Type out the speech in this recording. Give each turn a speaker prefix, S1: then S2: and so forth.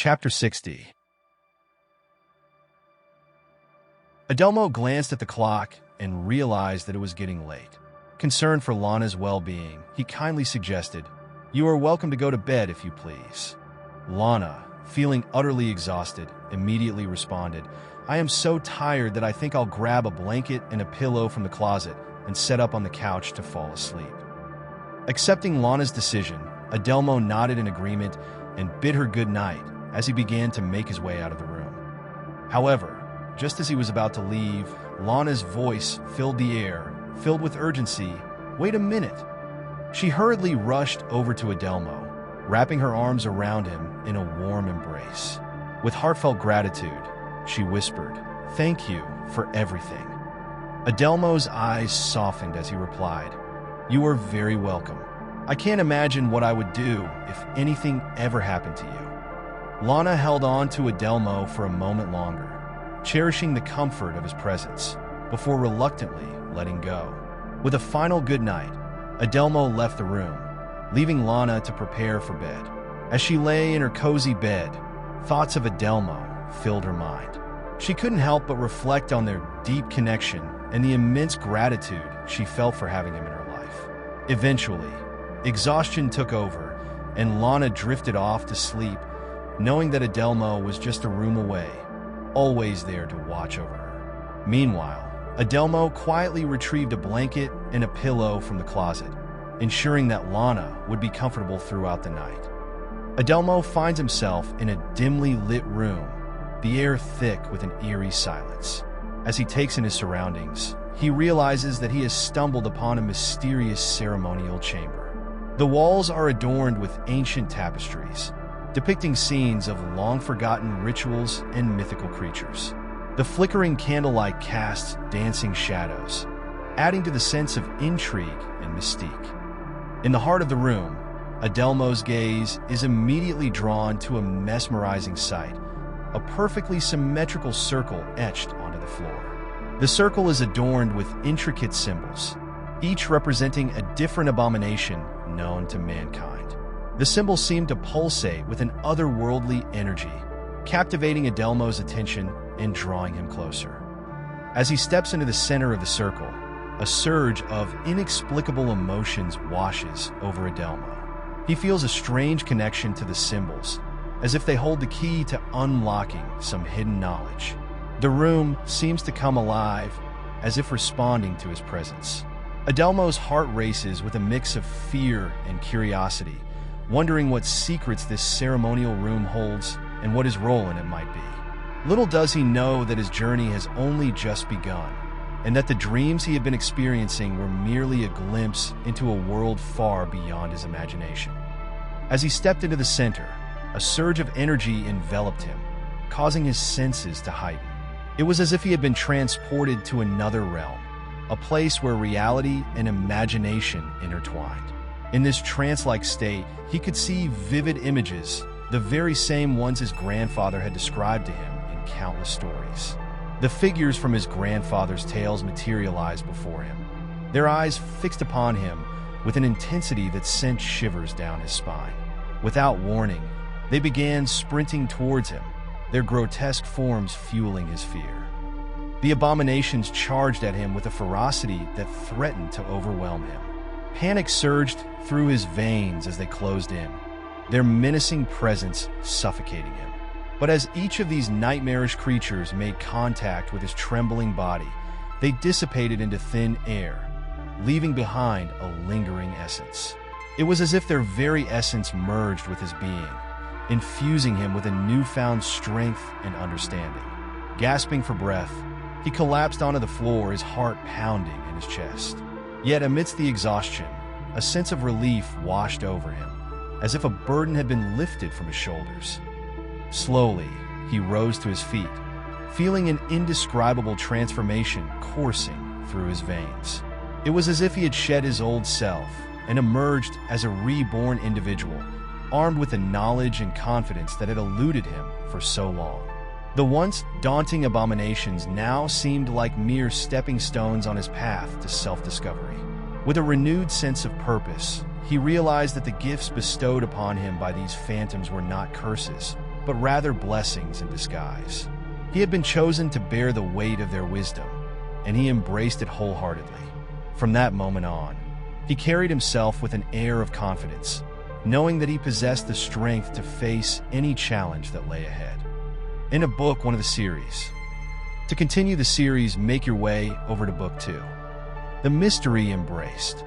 S1: Chapter 60. Adelmo glanced at the clock and realized that it was getting late. Concerned for Lana's well-being, he kindly suggested, "You are welcome to go to bed if you please." Lana, feeling utterly exhausted, immediately responded, "I am so tired that I think I'll grab a blanket and a pillow from the closet and set up on the couch to fall asleep." Accepting Lana's decision, Adelmo nodded in agreement and bid her good night as he began to make his way out of the room. However, just as he was about to leave, Lana's voice filled the air, filled with urgency. "Wait a minute!" She hurriedly rushed over to Adelmo, wrapping her arms around him in a warm embrace. With heartfelt gratitude, she whispered, "Thank you for everything." Adelmo's eyes softened as he replied, "You are very welcome. I can't imagine what I would do if anything ever happened to you." Lana held on to Adelmo for a moment longer, cherishing the comfort of his presence, before reluctantly letting go. With a final good night, Adelmo left the room, leaving Lana to prepare for bed. As she lay in her cozy bed, thoughts of Adelmo filled her mind. She couldn't help but reflect on their deep connection and the immense gratitude she felt for having him in her life. Eventually, exhaustion took over, and Lana drifted off to sleep, knowing that Adelmo was just a room away, always there to watch over her. Meanwhile, Adelmo quietly retrieved a blanket and a pillow from the closet, ensuring that Lana would be comfortable throughout the night. Adelmo finds himself in a dimly lit room, the air thick with an eerie silence. As he takes in his surroundings, he realizes that he has stumbled upon a mysterious ceremonial chamber. The walls are adorned with ancient tapestries, depicting scenes of long-forgotten rituals and mythical creatures. The flickering candlelight casts dancing shadows, adding to the sense of intrigue and mystique. In the heart of the room, Adelmo's gaze is immediately drawn to a mesmerizing sight, a perfectly symmetrical circle etched onto the floor. The circle is adorned with intricate symbols, each representing a different abomination known to mankind. The symbols seem to pulsate with an otherworldly energy, captivating Adelmo's attention and drawing him closer. As he steps into the center of the circle, a surge of inexplicable emotions washes over Adelmo. He feels a strange connection to the symbols, as if they hold the key to unlocking some hidden knowledge. The room seems to come alive, as if responding to his presence. Adelmo's heart races with a mix of fear and curiosity, wondering what secrets this ceremonial room holds and what his role in it might be. Little does he know that his journey has only just begun, and that the dreams he had been experiencing were merely a glimpse into a world far beyond his imagination. As he stepped into the center, a surge of energy enveloped him, causing his senses to heighten. It was as if he had been transported to another realm, a place where reality and imagination intertwined. In this trance-like state, he could see vivid images, the very same ones his grandfather had described to him in countless stories. The figures from his grandfather's tales materialized before him, their eyes fixed upon him with an intensity that sent shivers down his spine. Without warning, they began sprinting towards him, their grotesque forms fueling his fear. The abominations charged at him with a ferocity that threatened to overwhelm him. Panic surged through his veins as they closed in, their menacing presence suffocating him. But as each of these nightmarish creatures made contact with his trembling body, they dissipated into thin air, leaving behind a lingering essence. It was as if their very essence merged with his being, infusing him with a newfound strength and understanding. Gasping for breath, he collapsed onto the floor, his heart pounding in his chest. Yet amidst the exhaustion, a sense of relief washed over him, as if a burden had been lifted from his shoulders. Slowly, he rose to his feet, feeling an indescribable transformation coursing through his veins. It was as if he had shed his old self and emerged as a reborn individual, armed with the knowledge and confidence that had eluded him for so long. The once daunting abominations now seemed like mere stepping stones on his path to self-discovery. With a renewed sense of purpose, he realized that the gifts bestowed upon him by these phantoms were not curses, but rather blessings in disguise. He had been chosen to bear the weight of their wisdom, and he embraced it wholeheartedly. From that moment on, he carried himself with an air of confidence, knowing that he possessed the strength to face any challenge that lay ahead. In a book, one of the series. To continue the series, make your way over to book 2. The Mystery Embraced.